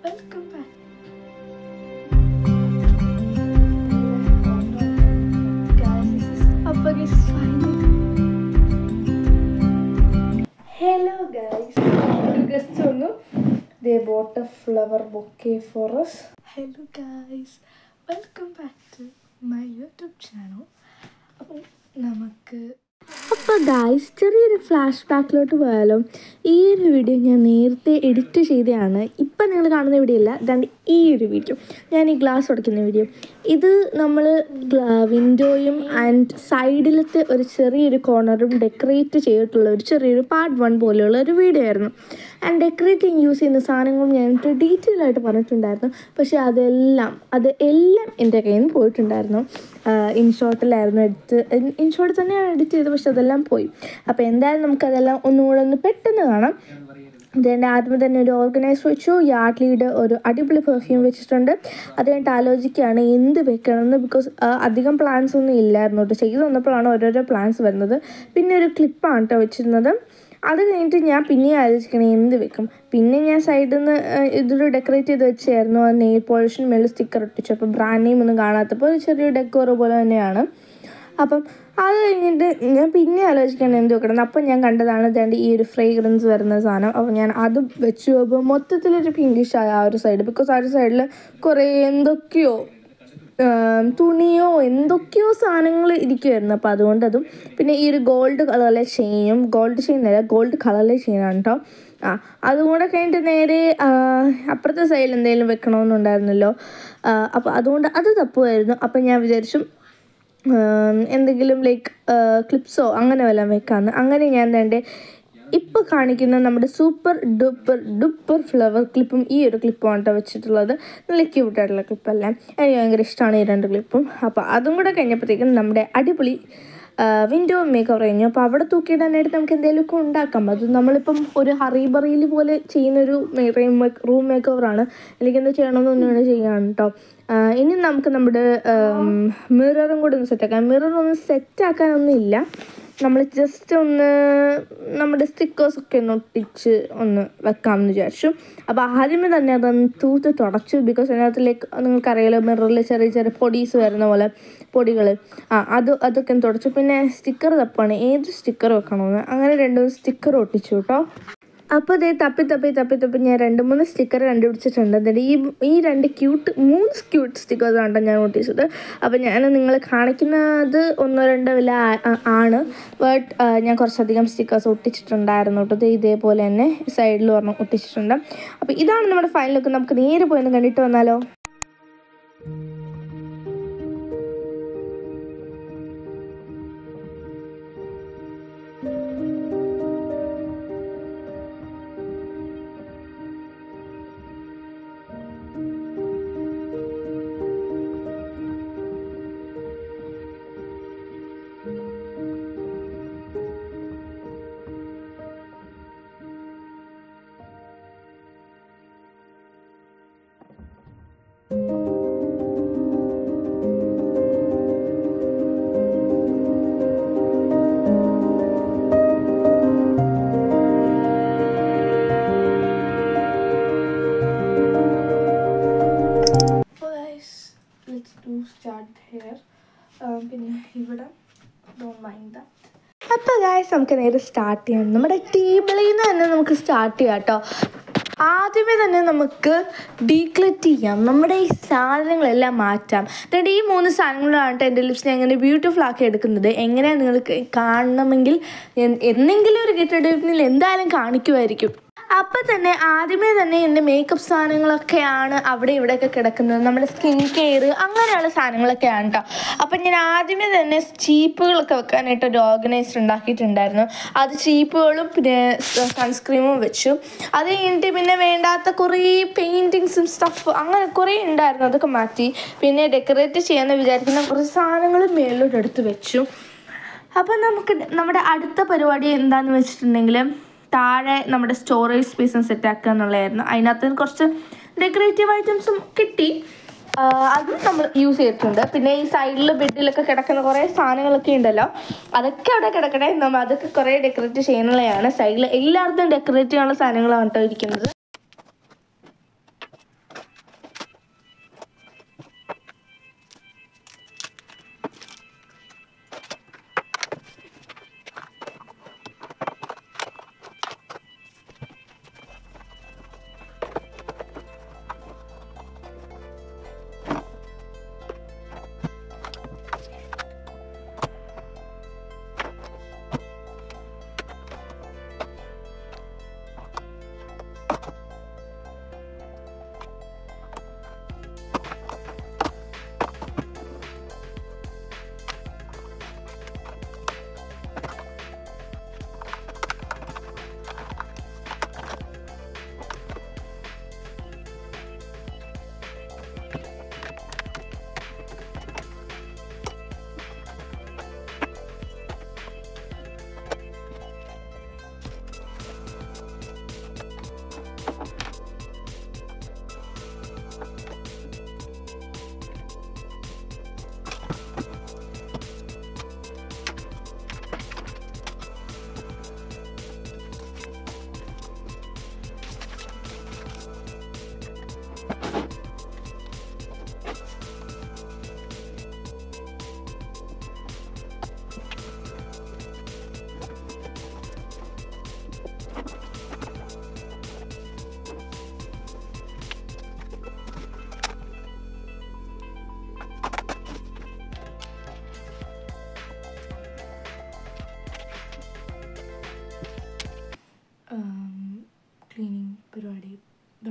welcome back. Guys, this is Appaga's final. Hello guys. Guestonu. They bought a flower bouquet for us. Hello guys. Welcome back to my YouTube channel. അപ്പോൾ guys ചെറിയൊരു flash ബാക്കിലോട്ട് പോയാലോ. ഈ ഒരു video ഞാൻ നേരത്തെ edit ചെയ്തതാണ്. ഇപ്പം നിങ്ങൾ കാണുന്ന വീഡിയോ അല്ല, അതാണ്ട് ഈ ഒരു വീഡിയോ, ഞാൻ ഈ ഗ്ലാസ് ഉടയ്ക്കുന്ന വീഡിയോ. ഇത് നമ്മൾ വിൻഡോയും ആൻഡ് സൈഡിലത്തെ ഒരു ചെറിയൊരു കോർണറും ഡെക്കറേറ്റ് ചെയ്തിട്ടുള്ള ഒരു ചെറിയൊരു പാർട്ട് 1 പോലെയുള്ള ഒരു വീഡിയോ ആയിരുന്നു. ആൻഡ് ഡെക്കറേറ്റിങ് യൂസ് ചെയ്യുന്ന സാധനങ്ങളും ഞാൻ ഡീറ്റെയിൽ ആയിട്ട് പറഞ്ഞിട്ടുണ്ടായിരുന്നു. പക്ഷേ അതെല്ലാം എൻ്റെ കയ്യിൽ നിന്ന് പോയിട്ടുണ്ടായിരുന്നു. ഇൻഷോട്ടിലായിരുന്നു ഇൻഷോട്ട് തന്നെയാണ് എഡിറ്റ് ചെയ്തത്, പക്ഷെ അതെല്ലാം പോയി. അപ്പോൾ എന്തായാലും നമുക്കതെല്ലാം ഒന്നുകൂടെ പെട്ടെന്ന് കാണാം. അതിൻ്റെ ആദ്യം തന്നെ ഒരു ഓർഗനൈസർ വെച്ചു. യാർഡ്ലിയുടെ ഒരു അടിപൊളി പെർഫ്യൂം വെച്ചിട്ടുണ്ട്. അത് കഴിഞ്ഞിട്ട് ആലോചിക്കുകയാണ് എന്ത് വെക്കണമെന്ന്. ബിക്കോസ് അധികം പ്ലാൻസ് ഒന്നും ഇല്ലായിരുന്നു കേട്ടോ. ചെയ്ത് വന്നപ്പോഴാണ് ഓരോരോ പ്ലാൻസ് വരുന്നത്. പിന്നെ ഒരു ക്ലിപ്പാണ് കേട്ടോ വെച്ചിരുന്നത്. അത് കഴിഞ്ഞിട്ട് ഞാൻ പിന്നെയും ആലോചിക്കണം എന്ത് വെക്കും. പിന്നെ ഞാൻ സൈഡിൽ നിന്ന് ഇതൊരു ഡെക്കറേറ്റ് ചെയ്ത് വെച്ചായിരുന്നു. ആ നെയിൽ പോളിഷിന് മേളിൽ സ്റ്റിക്കർ ഒട്ടിച്ചു. അപ്പോൾ ബ്രാൻഡ് നെയിം ഒന്നും കാണാത്തപ്പോൾ ചെറിയൊരു ഡെക്കോറ് പോലെ തന്നെയാണ്. അപ്പം അത് കഴിഞ്ഞിട്ട് ഞാൻ പിന്നെ ആലോചിക്കണം എന്ത് വെക്കണം. അപ്പം ഞാൻ കണ്ടതാണ് ഇതാണ്ട് ഈ ഒരു ഫ്രേഗ്രൻസ് വരുന്ന സാധനം. അപ്പോൾ ഞാൻ അത് വെച്ചു. അപ്പോൾ മൊത്തത്തിലൊരു പിങ്കിഷ് ആയ ആ ഒരു സൈഡ്. ബിക്കോസ് ആ ഒരു സൈഡിൽ കുറേ എന്തൊക്കെയോ തുണിയോ എന്തൊക്കെയോ സാധനങ്ങൾ ഇരിക്കുമായിരുന്നു. അപ്പോൾ അതുകൊണ്ടതും പിന്നെ ഈ ഒരു ഗോൾഡ് കളറിലെ ചെയിനും, ഗോൾഡ് ചെയിനല്ല ഗോൾഡ് കളറിലെ ചെയിനാണ് കേട്ടോ. അതും കൂടെ കഴിഞ്ഞിട്ട് നേരെ അപ്പുറത്തെ സൈഡിൽ എന്തെങ്കിലും വെക്കണമെന്നുണ്ടായിരുന്നല്ലോ. അപ്പോൾ അതുകൊണ്ട് അത് തപ്പുമായിരുന്നു. അപ്പം ഞാൻ വിചാരിച്ചു എന്തെങ്കിലും ലൈക്ക് ക്ലിപ്സോ അങ്ങനെ വല്ലതും വെക്കാമെന്ന്. അങ്ങനെ ഞാൻ തന്നെ ഇപ്പോൾ കാണിക്കുന്ന നമ്മുടെ സൂപ്പർ ഡുപ്പർ ഫ്ലവർ ക്ലിപ്പും ഈ ഒരു ക്ലിപ്പുമാണ് കേട്ടോ വെച്ചിട്ടുള്ളത്. നല്ല ക്യൂട്ടായിട്ടുള്ള ക്ലിപ്പല്ലേ. എനിക്ക് ഭയങ്കര ഇഷ്ടമാണ് ഈ 2 ക്ലിപ്പും. അപ്പോൾ അതും കൂടെ കഴിഞ്ഞപ്പോഴത്തേക്കും നമ്മുടെ അടിപൊളി വിൻഡോ മേക്ക് ഓവർ കഴിഞ്ഞു. അപ്പോൾ അവിടെ തൂക്കിയിടാനായിട്ട് നമുക്ക് എന്തെങ്കിലുമൊക്കെ ഉണ്ടാക്കാം. അത് നമ്മളിപ്പം ഒരു ഹറിബറിയിൽ പോലെ ചെയ്യുന്നൊരു റൂം മേക്ക് ഓവറാണ്. എനിക്കെന്താ ചെയ്യണമെന്നൊന്നുകൂടെ ചെയ്യാണ് കേട്ടോ. ഇനി നമുക്ക് നമ്മുടെ മിററും കൂടെ ഒന്ന് സെറ്റാക്കാം. മിററൊന്നും സെറ്റാക്കാനൊന്നും ഇല്ല. നമ്മൾ ജസ്റ്റ് ഒന്ന് നമ്മുടെ സ്റ്റിക്കേഴ്സൊക്കെ ഒന്ന് ഒട്ടിച്ച് ഒന്ന് വെക്കാമെന്ന് വിചാരിച്ചു. അപ്പോൾ ആദ്യമേ തന്നെ അതൊന്ന് തൂത്ത് തുടച്ചു. ബിക്കോസ് അതിനകത്തിലേക്ക് നിങ്ങൾക്കറിയാലോ മിററിൽ ചെറിയ ചെറിയ പൊടീസ് വരുന്ന പോലെ പൊടികൾ അതൊക്കെ ഒന്ന് തുടച്ചു. പിന്നെ സ്റ്റിക്കർ തപ്പാണ് ഏത് സ്റ്റിക്കർ വെക്കണമെന്ന്. അങ്ങനെ 2 സ്റ്റിക്കർ ഒട്ടിച്ചു കേട്ടോ. അപ്പോൾ അതേ തപ്പി ഞാൻ 2-3 സ്റ്റിക്കർ കണ്ടുപിടിച്ചിട്ടുണ്ട്. എന്നിട്ട് ഈ 3 ക്യൂട്ട് സ്റ്റിക്കേഴ്സാണ് ഞാൻ ഒട്ടിച്ചത്. അപ്പോൾ ഞാൻ നിങ്ങൾ കാണിക്കുന്നത് 1-2 വില ആണ്. ബട്ട് ഞാൻ കുറച്ചധികം സ്റ്റിക്കേഴ്സ് ഒട്ടിച്ചിട്ടുണ്ടായിരുന്നു കേട്ടോ. ഇതേപോലെ തന്നെ സൈഡിൽ ഒരെണ്ണം ഒട്ടിച്ചിട്ടുണ്ട്. അപ്പോൾ ഇതാണ് നമ്മുടെ ഫൈനൽ ലുക്ക്. നമുക്ക് നേരെ പോയി ഒന്ന് കണ്ടിട്ട് വന്നാലോ. പിന്നെ ഇവിടെ ഡോണ്ട് മൈൻഡ് ദാറ്റ്. അപ്പോൾ ഗായ്സ് നമുക്ക് നേരെ സ്റ്റാർട്ട് ചെയ്യാം. നമ്മുടെ ടേബിളിൽ നിന്ന് തന്നെ നമുക്ക് സ്റ്റാർട്ട് ചെയ്യാം കേട്ടോ. ആദ്യമേ തന്നെ നമുക്ക് ഡീക്ലറ്റ് ചെയ്യാം. നമ്മുടെ ഈ സാധനങ്ങളെല്ലാം മാറ്റാം. എന്നിട്ട് ഈ 3 സാധനങ്ങളാണ് എൻ്റെ ലിപ്സിനെ എങ്ങനെ ബ്യൂട്ടിഫുൾ ആക്കി എടുക്കുന്നത്. എങ്ങനെയാണ് നിങ്ങൾക്ക് കാണണമെങ്കിൽ എന്തെങ്കിലും ഒരു ഗെറ്റ് എന്തായാലും കാണിക്കുമായിരിക്കും. അപ്പം തന്നെ ആദ്യമേ തന്നെ എൻ്റെ മേക്കപ്പ് സാധനങ്ങളൊക്കെയാണ് അവിടെ ഇവിടെയൊക്കെ കിടക്കുന്നത്. നമ്മുടെ സ്കിൻ കെയർ അങ്ങനെയുള്ള സാധനങ്ങളൊക്കെയാണ് കേട്ടോ. അപ്പം ഞാൻ ആദ്യമേ തന്നെ ചീപ്പുകളൊക്കെ വെക്കാനായിട്ട് ഒരു ഓർഗനൈസർ ഉണ്ടാക്കിയിട്ടുണ്ടായിരുന്നു. അത് ചീപ്പുകളും പിന്നെ സൺസ്ക്രീമും വെച്ചു. അത് കഴിഞ്ഞിട്ട് പിന്നെ വേണ്ടാത്ത കുറേ പെയിൻറ്റിങ്സും സ്റ്റഫ് അങ്ങനെ കുറേ ഉണ്ടായിരുന്നു. അതൊക്കെ മാറ്റി. പിന്നെ ഡെക്കറേറ്റ് ചെയ്യാമെന്ന് വിചാരിക്കുന്ന കുറച്ച് സാധനങ്ങൾ മേളിലോട്ട് എടുത്ത് വെച്ചു. അപ്പം നമുക്ക് നമ്മുടെ അടുത്ത പരിപാടി എന്താണെന്ന് വെച്ചിട്ടുണ്ടെങ്കിൽ താഴെ നമ്മുടെ സ്റ്റോറേജ് സ്പേസും സെറ്റാക്കുക എന്നുള്ളതായിരുന്നു. അതിനകത്ത് കുറച്ച് ഡെക്കറേറ്റീവ് ഐറ്റംസും കിട്ടി. അത് നമ്മൾ യൂസ് ചെയ്തിട്ടുണ്ട്. പിന്നെ ഈ സൈഡിൽ ബെഡിലൊക്കെ കിടക്കുന്ന കുറേ സാധനങ്ങളൊക്കെ ഉണ്ടല്ലോ, അതൊക്കെ അവിടെ കിടക്കട്ടെ. നമ്മൾ അതൊക്കെ കുറേ ഡെക്കറേറ്റ് ചെയ്യുന്നതാണ്. സൈഡിൽ എല്ലായിടത്തും ഡെക്കറേറ്റ് ചെയ്യാനുള്ള സാധനങ്ങളാണ് കേട്ടോ ഇരിക്കുന്നത്.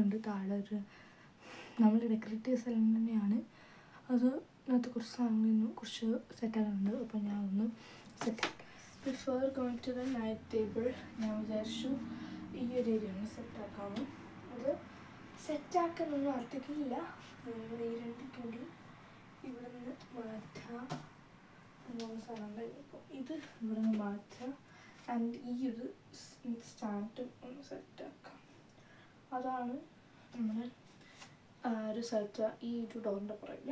ഉണ്ട് താഴെ ഒരു നമ്മൾ ഡെക്കറേറ്റ് ചെയ്ത സ്ഥലം തന്നെയാണ് അത്. അതിനകത്ത് കുറച്ച് സാധനങ്ങൾ കുറച്ച് സെറ്റാക്കാനുണ്ട്. അപ്പോൾ ഞാൻ ഒന്ന് സെറ്റാക്കി. Before going to the night table ഞാൻ വിചാരിച്ചു ഈ ഒരു ഏരിയ ഒന്ന് സെറ്റാക്കാമെന്ന്. അത് സെറ്റാക്കാനൊന്നും അധികമില്ല. നമ്മൾ ഈ 2 തുണി ഇവിടെ നിന്ന് മാറ്റാം. 3 സ്ഥലം കഴിഞ്ഞപ്പോൾ ഇത് ഇവിടെ നിന്ന് മാറ്റാം. ആൻഡ് ഈ ഒരു സ്റ്റാൻഡും ഒന്ന് സെറ്റാക്കാം. അതാണ് നമ്മൾ ഒരു സെറ്റ് ഈ ഒരു ഡോറിൻ്റെ പുറകിൽ.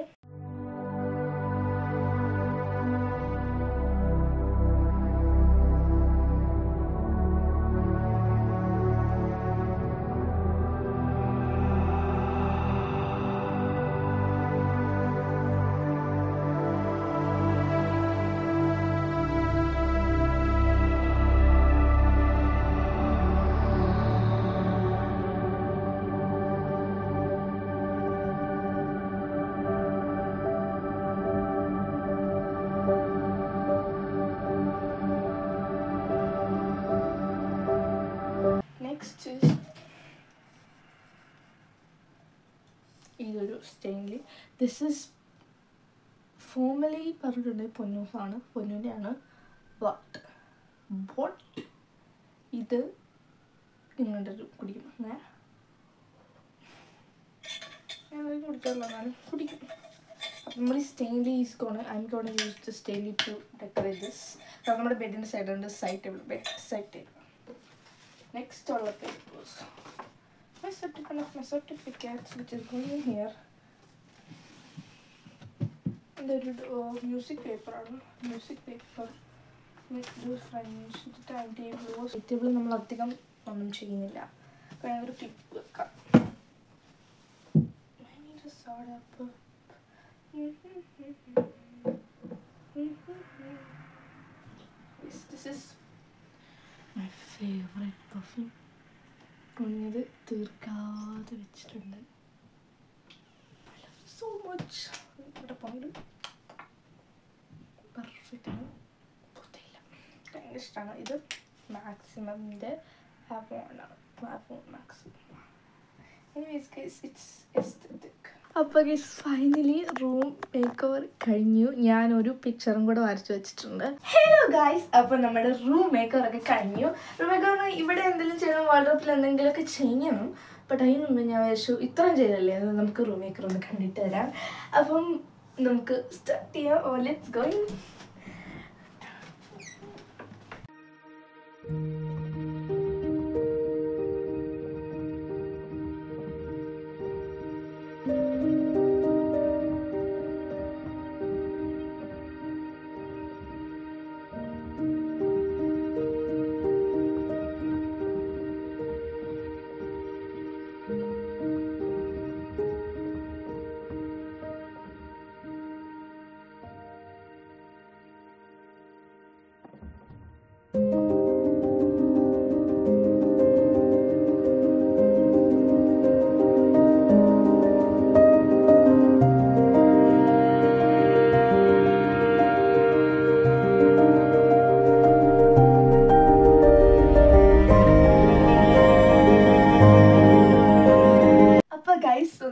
Next is ഇതൊരു സ്റ്റെയിൻലി. ദിസ് ഈസ് ഫോർമലി പറഞ്ഞിട്ടുണ്ട് പൊന്നൂസാണ്, പൊന്നൂൻ്റെയാണ്. ബട്ട് ഇത് നിങ്ങളുടെ ഒരു കുടിക്കും. ഞാൻ കുടിക്കാറില്ല, എന്നാലും കുടിക്കും. അപ്പം നമ്മൾ ഈ Stanley I'm gonna use the Stanley to decorate this. കാരണം നമ്മുടെ ബെഡിൻ്റെ സൈഡുണ്ട് side table, bed side table. Next all the papers. My certificates which is going in here. And the music paper. Music paper. With those French timetable. Table നമ്മൾ അധികം ഒന്നും ചെയ്യുന്നില്ല. ഭയങ്കര clip വെക്കാം. I need a soda pop. This is my favorite perfume. ഇത് തീർക്കാതെ വെച്ചിട്ടുണ്ട്. I love it so much. ഇവിടെ പോയത് പെർഫെക്റ്റ് ആണ്, പൊത്തില്ല, ഭയങ്കര ഇഷ്ടമാണ്. ഇത് മാക്സിമമിൻ്റെ ആവോണാണ്, maximum. Anyways guys, it's aesthetic. അപ്പോൾ guys finally room make over കഴിഞ്ഞു. ഞാനൊരു പിക്ചറും കൂടെ വരച്ച് വെച്ചിട്ടുണ്ട്. ഹലോ ഗൈസ്, അപ്പോൾ നമ്മുടെ റൂം മേക്ക് ഓവർ ഒക്കെ കഴിഞ്ഞു. റൂം മേക്ക് ഓവർ ഇവിടെ എന്തെങ്കിലും ചെയ്യണം, വാർഡ്രോബിൽ എന്തെങ്കിലുമൊക്കെ ചെയ്യണം. ബട്ട് അതിന് മുമ്പ് ഞാൻ വിചാരിച്ചു ഇത്രയും ചെയ്തല്ലേ, അത് നമുക്ക് റൂം മേക്കർ ഒന്ന് കണ്ടിട്ട് തരാം. അപ്പം നമുക്ക് സ്റ്റാർട്ട് ചെയ്യാം. ഓ ലെറ്റ്സ് ഗോ.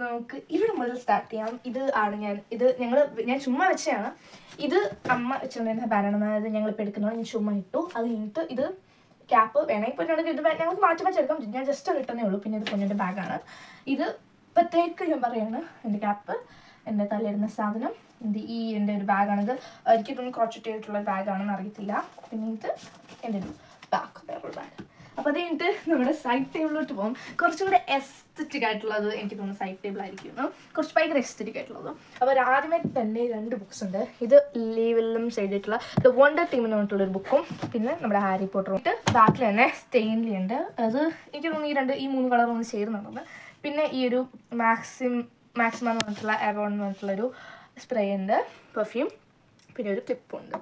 നമുക്ക് ഇവിടെ മുതൽ സ്റ്റാർട്ട് ചെയ്യാം. ഇത് ആണ് ഞാൻ ചുമ്മാ വെച്ചതാണ്. ഇത് അമ്മ വെച്ചുകൊണ്ടിരുന്ന ബാഗാണ്, അതായത് ഞങ്ങളിപ്പോൾ എടുക്കുന്നതാണ്. ഞാൻ ചുമ്മാ ഇട്ടു. അത് കഴിഞ്ഞിട്ട് ഇത് ക്യാപ്പ് വേണമെങ്കിൽ ഇപ്പോൾ ഞങ്ങൾക്ക് മാറ്റി വെച്ചെടുക്കാം. ഞാൻ ജസ്റ്റ് ഒന്ന് ഇട്ടതേ ഉള്ളൂ. പിന്നെ ഇത് കുഞ്ഞിൻ്റെ ബാഗാണ്. ഇത് ഇപ്പോഴത്തേക്ക് ഞാൻ പറയാണ് എൻ്റെ ക്യാപ്പ്, എൻ്റെ തലയിടുന്ന സാധനം. എൻ്റെ ഒരു ബാഗാണിത്. എനിക്ക് തോന്നുന്നു കുറച്ചിട്ട് ചെയ്തിട്ടുള്ള ബാഗാണെന്ന് അറിയത്തില്ല. പിന്നെ ഇത് എൻ്റെ ഒരു വേറൊരു ബാഗ്. അപ്പോൾ അത് കഴിഞ്ഞിട്ട് നമ്മുടെ സൈഡ് ടേബിളിലോട്ട് പോകും. കുറച്ചും കൂടെ എസ്തെറ്റിക് ആയിട്ടുള്ളത് എനിക്ക് തോന്നുന്നു സൈഡ് ടേബിൾ ആയിരിക്കും, കുറച്ച് ഭയങ്കര എസ്തെറ്റിക് ആയിട്ടുള്ളത്. അപ്പോൾ ആദ്യമേ തന്നെ 2 ബുക്സ് ഉണ്ട്. ഇത് ലീ വില്യംസ് എഴുതിയിട്ടുള്ള ദ വണ്ടർ ടീം എന്ന് പറഞ്ഞിട്ടുള്ളൊരു ബുക്കും പിന്നെ നമ്മുടെ ഹാരി പോട്ടറും. ബാക്കിൽ തന്നെ സ്റ്റെയിൻലി ഉണ്ട്. അത് എനിക്ക് തോന്നുന്നു ഈ 3 കളർ ഒന്ന് ചേരുന്നുണ്ട്. പിന്നെ ഈ ഒരു മാക്സിമം എന്ന് പറഞ്ഞിട്ടുള്ള എവോൺ എന്ന് പറഞ്ഞിട്ടുള്ളൊരു സ്പ്രേ ഉണ്ട്, പെർഫ്യൂം. പിന്നെ ഒരു ക്ലിപ്പുണ്ട്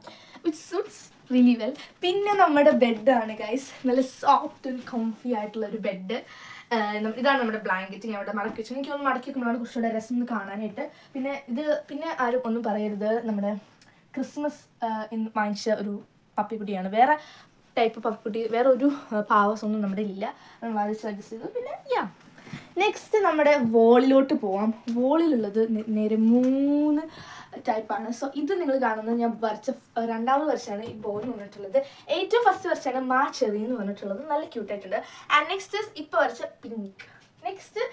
വിച്ച് സൂട്ട്സ് റിയലി വെൽ. പിന്നെ നമ്മുടെ ബെഡാണ് ഗൈസ്, നല്ല സോഫ്റ്റ് ആൻഡ് കംഫി ആയിട്ടുള്ളൊരു ബെഡ്. ഇതാണ് നമ്മുടെ ബ്ലാങ്കറ്റ്. ഞാൻ ഇവിടെ മടക്കി വെച്ചു. എനിക്ക് ഒന്ന് മടക്കി വെക്കുമ്പോഴാണ് കുറച്ചുകൂടെ രസം എന്ന് കാണാനായിട്ട്. പിന്നെ ആരും ഒന്നും പറയരുത്, നമ്മുടെ ക്രിസ്മസ് വാങ്ങിച്ച ഒരു പപ്പിക്കുട്ടിയാണ്. വേറെ ടൈപ്പ് പപ്പിക്കുട്ടി, വേറെ ഒരു പാവസ് ഒന്നും നമ്മുടെ ഇല്ല. നമ്മൾ അത് സജസ്റ്റ് ചെയ്തു. പിന്നെ നെക്സ്റ്റ് നമ്മുടെ വോളിലോട്ട് പോവാം. വോളിലുള്ളത് നേരെ 3 ടൈപ്പാണ്. സോ ഇത് നിങ്ങൾ കാണുന്നത് ഞാൻ വരച്ച രണ്ടാമത് വരച്ചാണ് ഈ ബോൾ വന്നിട്ടുള്ളത്. ഏറ്റവും ഫസ്റ്റ് വരച്ചാണ് മാ ചെറി എന്ന് പറഞ്ഞിട്ടുള്ളത്. നല്ല ക്യൂട്ടായിട്ടുണ്ട്. ആൻഡ് നെക്സ്റ്റ് ഇപ്പോൾ വരച്ച പിങ്ക്. നെക്സ്റ്റ്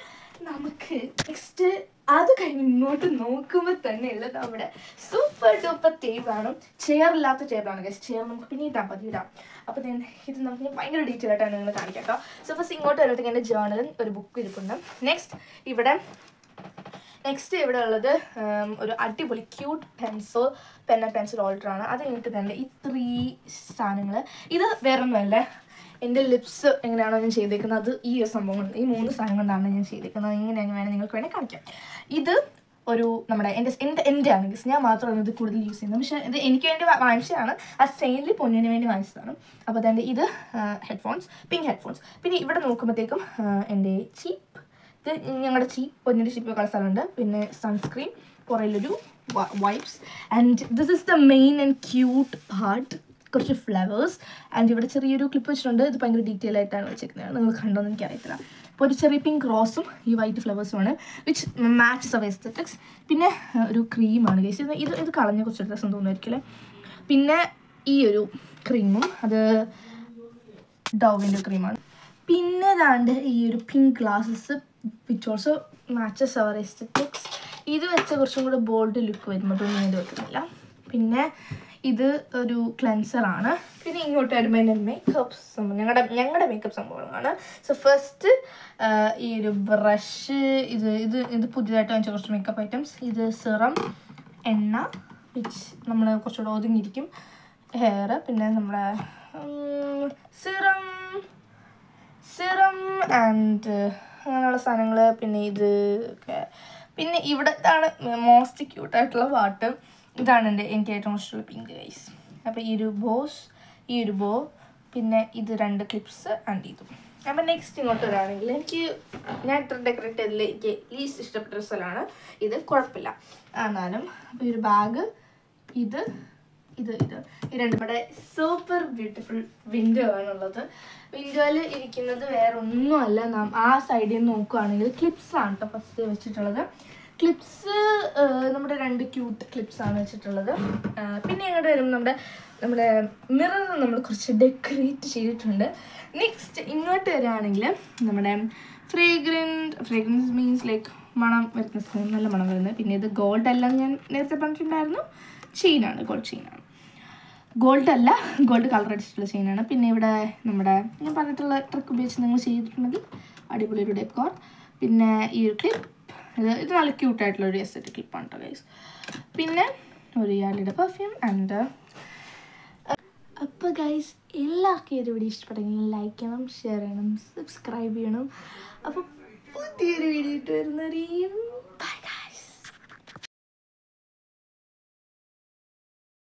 അത് കഴിഞ്ഞ് ഇങ്ങോട്ട് നോക്കുമ്പോൾ തന്നെയുള്ള നമ്മുടെ സൂപ്പർ ഡൂപ്പർ ടേബിളാണ്. ചെയറില്ലാത്ത ടേബിളാണ് ഗൈസ്. ചെയർ നമുക്ക് പിന്നെ ഇടാം, പതിയിടാം. അപ്പോൾ ഇത് നമുക്ക് ഭയങ്കര ഡീറ്റെയിൽ ആയിട്ടാണ് നിങ്ങൾ കാണിക്കാം കേട്ടോ. സോ ഫസ്റ്റ് ഇങ്ങോട്ട് വരുമ്പോഴത്തേക്ക് എൻ്റെ ജേർണലും ഒരു ബുക്ക് ഇരിപ്പുണ്ട്. നെക്സ്റ്റ് ഇവിടെ ഉള്ളത് ഒരു അടിപൊളി ക്യൂട്ട് പെൻ ആൻഡ് പെൻസിൽ ഹോൾഡറാണ്. അത് കഴിഞ്ഞിട്ട് തന്നെ ഈ 3 സാധനങ്ങൾ. ഇത് വേറൊന്നുമല്ല, എൻ്റെ ലിപ്സ് എങ്ങനെയാണോ ഞാൻ ചെയ്തേക്കുന്നത് അത് ഈ സംഭവം കൊണ്ട്, ഈ 3 സാധനം കൊണ്ടാണ് ഞാൻ ചെയ്തേക്കുന്നത്. ഇങ്ങനെയാണ് നിങ്ങൾക്ക് വേണമെങ്കിൽ കാണിക്കാം. ഇത് ഒരു നമ്മുടെ എൻ്റെ ആണ് ഗസ്. ഞാൻ മാത്രമാണ് ഇത് കൂടുതൽ യൂസ് ചെയ്യുന്നത്. പക്ഷേ ഇത് എനിക്ക് വേണ്ടി വാങ്ങിച്ചതാണ്. ആ സെയിലിൽ പൊന്നിന് വേണ്ടി വാങ്ങിച്ചതാണ്. അപ്പോൾ തന്നെ ഇത് ഹെഡ്ഫോൺസ്, പിങ്ക് ഹെഡ്ഫോൺസ്. പിന്നെ ഇവിടെ നോക്കുമ്പോഴത്തേക്കും എൻ്റെ ചീപ്പ്, ഇത് ഞങ്ങളുടെ പൊന്നിൻ്റെ ചീപ്പ് കളർ സ്ഥലമുണ്ട്. പിന്നെ സൺസ്ക്രീൻ, പുറയിലൊരു wipes. And this is the main and cute part. കുറച്ച് ഫ്ലവേഴ്സ്. ആൻഡ് ഇവിടെ ചെറിയൊരു ക്ലിപ്പ് വെച്ചിട്ടുണ്ട്. ഇത് ഭയങ്കര ഡീറ്റെയിൽ ആയിട്ടാണ് വെച്ചിരിക്കുന്നത്. നിങ്ങൾ കണ്ടോന്ന് എനിക്കറിയത്തില്ല. അപ്പോൾ ഒരു ചെറിയ പിങ്ക് റോസും ഈ വൈറ്റ് ഫ്ലവേഴ്സുമാണ്, വിച്ച് മാച്ചസ് അവർ എസ്തെറ്റിക്സ്. പിന്നെ ഒരു ക്രീമാണ് ഗൈസ്. ഇത് കളഞ്ഞ കുറച്ച് രസം തോന്നുമായിരിക്കില്ലേ. പിന്നെ ഈ ഒരു ക്രീമും, അത് ഡോവിൻ്റെ ക്രീമാണ്. പിന്നെ ദാണ്ട് ഈ ഒരു pink glasses which also matches our aesthetics. ഇത് വെച്ച കുറച്ചും കൂടെ ബോൾഡ് ലുക്ക് വരുമ്പോഴൊന്നും ഇത് വെക്കുന്നില്ല. പിന്നെ ഇത് ഒരു ക്ലെൻസറാണ്. പിന്നെ ഇങ്ങോട്ട് വരുമ്പോൾ എൻ്റെ മേക്കപ്പ് സംഭവം, ഞങ്ങളുടെ മേക്കപ്പ് സംഭവങ്ങളാണ്. സോ ഫസ്റ്റ് ഈ ഒരു ബ്രഷ്, ഇത് പുതിയതായിട്ട് വാങ്ങിച്ച കുറച്ച് മേക്കപ്പ് ഐറ്റംസ്. ഇത് സിറം, എണ്ണ വിച്ച് നമ്മൾ കുറച്ചുകൂടെ ഒതുങ്ങിയിരിക്കും, ഹെയർ. പിന്നെ നമ്മുടെ സിറം ആൻഡ് അങ്ങനെയുള്ള സാധനങ്ങൾ. പിന്നെ ഇത് ഒക്കെ. പിന്നെ ഇവിടെ ഇതാണ് മോസ്റ്റ് ക്യൂട്ടായിട്ടുള്ള പാട്ട്. ഇതാണ് എനിക്ക് ഏറ്റവും ഇഷ്ടമുള്ള പിങ്ക് ഗൈസ്. അപ്പോൾ ഈ ഒരു ബോ, പിന്നെ ഇത് 2 ക്ലിപ്സ് ആൻഡ് ഇതും. അപ്പോൾ നെക്സ്റ്റ് ഇങ്ങോട്ട് വരികയാണെങ്കിൽ ഞാൻ ഇത്ര ഡെക്കറേറ്റ് ചെയ്തതിൽ എനിക്ക് ലീസ്റ്റ് ഇഷ്ടപ്പെട്ട സ്ഥലമാണ് ഇത്. കുഴപ്പമില്ല എന്നാലും. അപ്പോൾ ഈ ഒരു ബാഗ്, ഇത് ഈ 2 ഇവിടെ സൂപ്പർ ബ്യൂട്ടിഫുൾ വിൻഡോ ആണുള്ളത്. വിൻഡോയിൽ ഇരിക്കുന്നത് വേറെ ഒന്നുമല്ല, ആ സൈഡിൽ നിന്ന് നോക്കുകയാണെങ്കിൽ ക്ലിപ്സാണ് കേട്ടോ ഫസ്റ്റ് വെച്ചിട്ടുള്ളത്. ക്ലിപ്സ് നമ്മുടെ 2 ക്യൂട്ട് ക്ലിപ്സാണ് വെച്ചിട്ടുള്ളത്. പിന്നെ ഇങ്ങോട്ട് വരുമ്പോൾ നമ്മുടെ മിറർ നമ്മൾ കുറച്ച് ഡെക്കറേറ്റ് ചെയ്തിട്ടുണ്ട്. നെക്സ്റ്റ് ഇങ്ങോട്ട് വരികയാണെങ്കിൽ നമ്മുടെ ഫ്രേഗ്രൻസ് മീൻസ് ലൈക്ക് മണം വരുന്ന, നല്ല മണം വരുന്നത്. പിന്നെ ഇത് ഗോൾഡ് അല്ല, ഞാൻ നേരത്തെ പറഞ്ഞിട്ടുണ്ടായിരുന്നു, ചെയിനാണ്, ഗോൾഡ് ചെയിനാണ്. ഗോൾഡ് കളർ അടിച്ചിട്ടുള്ള ചെയിനാണ്. പിന്നെ ഇവിടെ ഞാൻ പറഞ്ഞിട്ടുള്ള ട്രിക്ക് ഉപയോഗിച്ച് നിങ്ങൾ ചെയ്തിട്ടുണ്ടെങ്കിൽ അടിപൊളി ഒരു ഡെക്കോർ. പിന്നെ ഈ ഒരു ക്ലിപ്പ്, ഇത് നല്ല ക്യൂട്ടായിട്ടുള്ള ഒരു എസ്തെറ്റിക് ക്ലിപ്പാണ് കേട്ടോ ഗൈസ്. പിന്നെ ഒരു യാലിയുടെ പെർഫ്യൂം ആൻഡ്. അപ്പോൾ ഗൈസ് എല്ലാവർക്കും ഈ ഒരു വീഡിയോ ഇഷ്ടപ്പെട്ടെങ്കിൽ ലൈക്ക് ചെയ്യണം, ഷെയർ ചെയ്യണം, സബ്സ്ക്രൈബ് ചെയ്യണം. അപ്പോൾ പുതിയൊരു വീഡിയോ ഇട്ട് വരുന്നവരെയും ബൈ.